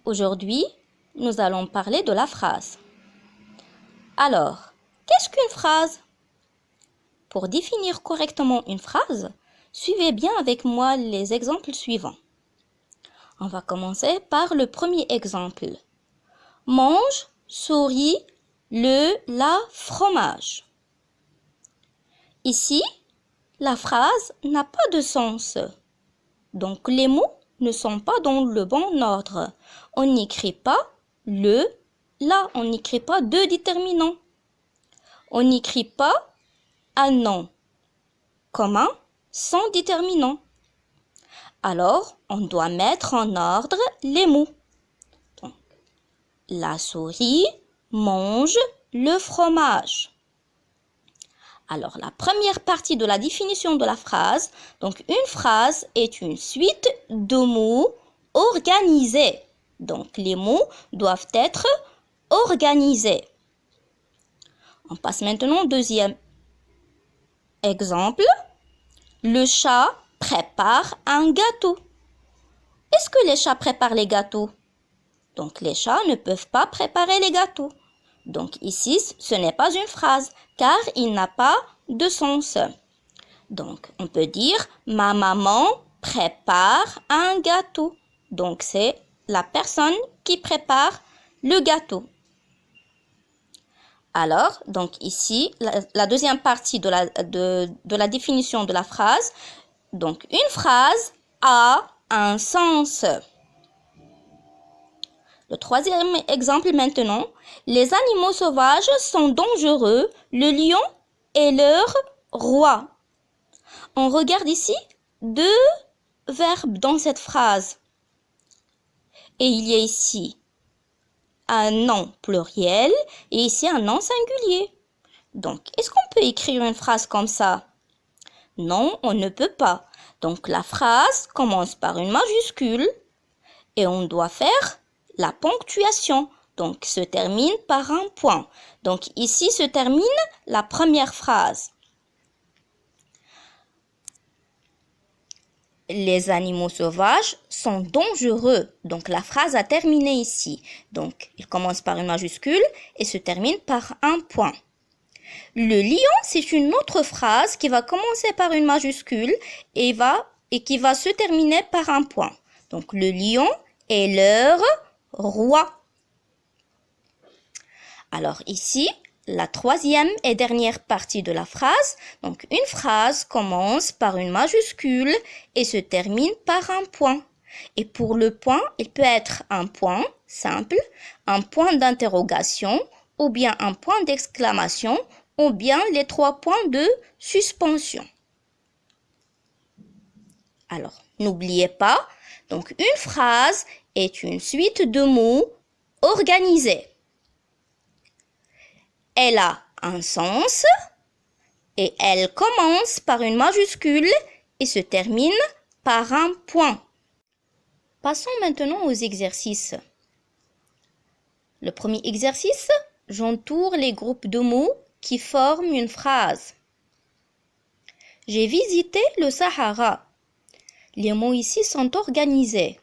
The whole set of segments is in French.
Aujourd'hui, nous allons parler de la phrase. Alors, qu'est-ce qu'une phrase? Pour définir correctement une phrase, suivez bien avec moi les exemples suivants. On va commencer par le premier exemple. Mange, souris, la fromage. Ici, la phrase n'a pas de sens. Donc, les mots ne sont pas dans le bon ordre. On n'écrit pas la, on n'écrit pas deux déterminants. On n'écrit pas un nom commun sans déterminant. Alors, on doit mettre en ordre les mots. Donc, la souris mange le fromage. Alors, la première partie de la définition de la phrase, donc une phrase est une suite de mots organisés. Donc, les mots doivent être organisés. On passe maintenant au deuxième exemple. Le chat prépare un gâteau. Est-ce que les chats préparent les gâteaux? Donc, les chats ne peuvent pas préparer les gâteaux. Donc, ici, ce n'est pas une phrase, car il n'a pas de sens. Donc, on peut dire « Ma maman prépare un gâteau ». Donc, c'est la personne qui prépare le gâteau. Alors, donc ici, la deuxième partie de la définition de la phrase. Donc, une phrase a un sens. Le troisième exemple maintenant. Les animaux sauvages sont dangereux. Le lion est leur roi. On regarde ici deux verbes dans cette phrase. Et il y a ici un nom pluriel et ici un nom singulier. Donc, est-ce qu'on peut écrire une phrase comme ça? Non, on ne peut pas. Donc, la phrase commence par une majuscule et on doit faire la ponctuation. Donc, se termine par un point. Donc, ici se termine la première phrase. Les animaux sauvages sont dangereux. Donc, la phrase a terminé ici. Donc, il commence par une majuscule et se termine par un point. Le lion, c'est une autre phrase qui va commencer par une majuscule et qui va se terminer par un point. Donc, le lion est leur roi. Alors, ici, la troisième et dernière partie de la phrase. Donc, une phrase commence par une majuscule et se termine par un point. Et pour le point, il peut être un point simple, un point d'interrogation, ou bien un point d'exclamation, ou bien les trois points de suspension. Alors, n'oubliez pas, donc une phrase est une suite de mots organisés. Elle a un sens et elle commence par une majuscule et se termine par un point. Passons maintenant aux exercices. Le premier exercice, j'entoure les groupes de mots qui forment une phrase. J'ai visité le Sahara. Les mots ici sont organisés.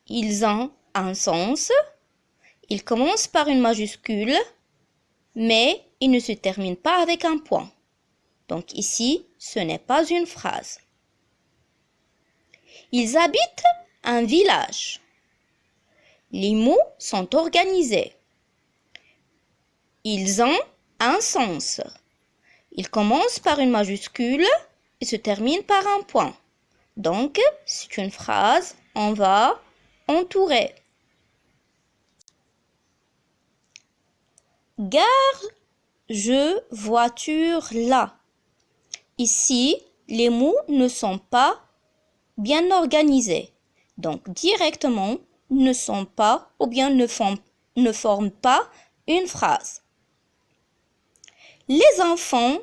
Ils ont un sens. Ils commencent par une majuscule, mais ils ne se terminent pas avec un point. Donc ici, ce n'est pas une phrase. Ils habitent un village. Les mots sont organisés. Ils ont un sens. Ils commencent par une majuscule et se terminent par un point. Donc, c'est une phrase, on va entourer. Gare, je, voiture, là. Ici, les mots ne sont pas bien organisés. Donc, directement, ne sont pas ou bien ne forment pas une phrase. Les enfants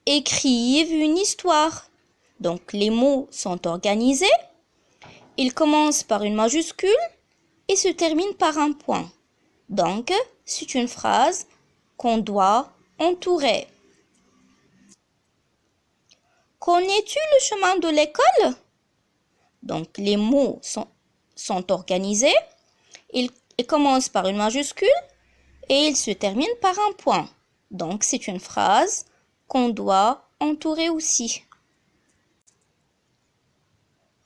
écrivent une histoire. Donc, les mots sont organisés. Ils commencent par une majuscule et se terminent par un point. Donc, c'est une phrase qu'on doit entourer. Connais-tu le chemin de l'école? Donc, les mots sont organisés. il commence par une majuscule et il se termine par un point. Donc, c'est une phrase qu'on doit entourer aussi.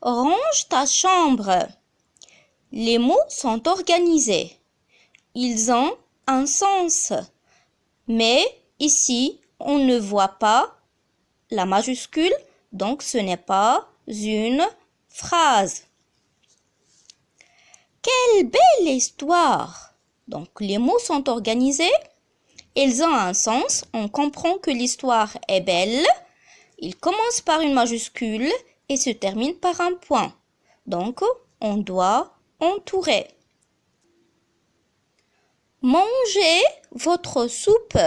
Range ta chambre. Les mots sont organisés. Ils ont un sens. Mais ici, on ne voit pas la majuscule, donc ce n'est pas une phrase. Quelle belle histoire! Donc les mots sont organisés, ils ont un sens, on comprend que l'histoire est belle. Il commence par une majuscule et se termine par un point. Donc on doit entourer. Mangez votre soupe.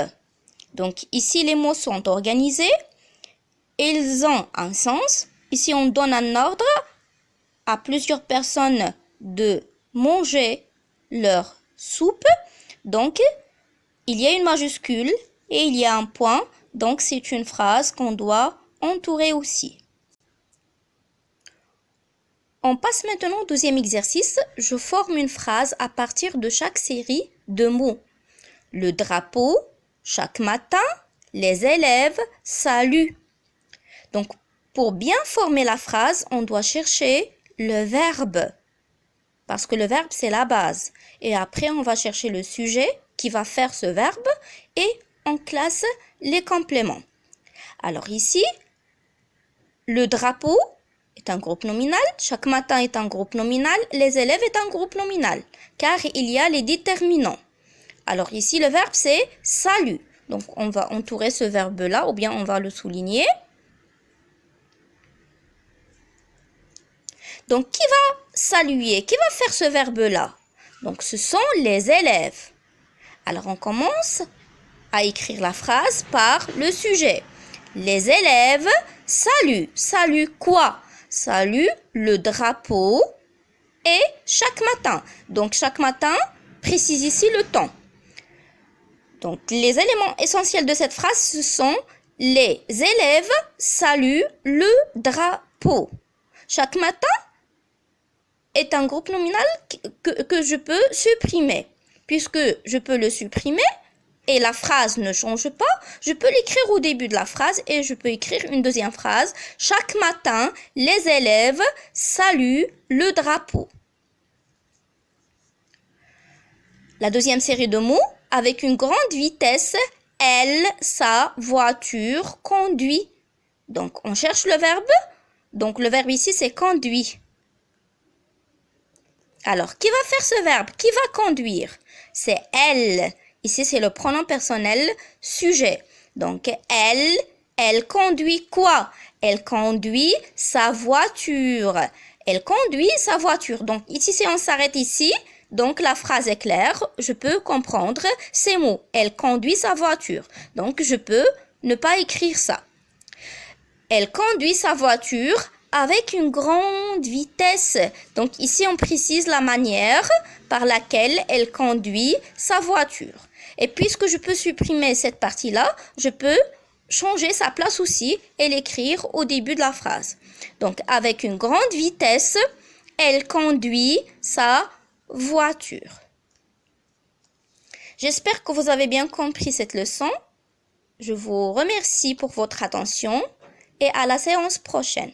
Donc ici les mots sont organisés, ils ont un sens. Ici on donne un ordre à plusieurs personnes de manger leur soupe. Donc il y a une majuscule et il y a un point. Donc c'est une phrase qu'on doit entourer aussi. On passe maintenant au deuxième exercice. Je forme une phrase à partir de chaque série de mots. Le drapeau, chaque matin, les élèves saluent. Donc, pour bien former la phrase, on doit chercher le verbe. Parce que le verbe, c'est la base. Et après, on va chercher le sujet qui va faire ce verbe et on classe les compléments. Alors ici, le drapeau est un groupe nominal, chaque matin est un groupe nominal, les élèves est un groupe nominal, car il y a les déterminants. Alors ici, le verbe c'est salut. Donc on va entourer ce verbe-là, ou bien on va le souligner. Donc qui va saluer? Qui va faire ce verbe-là? Donc ce sont les élèves. Alors on commence à écrire la phrase par le sujet. Les élèves saluent. Saluent quoi? Saluent le drapeau et chaque matin. Donc chaque matin, précise ici le temps. Donc les éléments essentiels de cette phrase, ce sont les élèves saluent le drapeau. Chaque matin est un groupe nominal que je peux supprimer. Puisque je peux le supprimer et la phrase ne change pas, je peux l'écrire au début de la phrase et je peux écrire une deuxième phrase. Chaque matin, les élèves saluent le drapeau. La deuxième série de mots, avec une grande vitesse, elle, sa voiture conduit. Donc, on cherche le verbe. Donc, le verbe ici, c'est conduit. Alors, qui va faire ce verbe? Qui va conduire? C'est elle. Ici, c'est le pronom personnel sujet. Donc, elle conduit quoi? Elle conduit sa voiture. Elle conduit sa voiture. Donc, ici, si on s'arrête ici, donc la phrase est claire. Je peux comprendre ces mots. Elle conduit sa voiture. Donc, je peux ne pas écrire ça. Elle conduit sa voiture avec une grande vitesse. Donc ici, on précise la manière par laquelle elle conduit sa voiture. Et puisque je peux supprimer cette partie-là, je peux changer sa place aussi et l'écrire au début de la phrase. Donc, avec une grande vitesse, elle conduit sa voiture. J'espère que vous avez bien compris cette leçon. Je vous remercie pour votre attention et à la séance prochaine.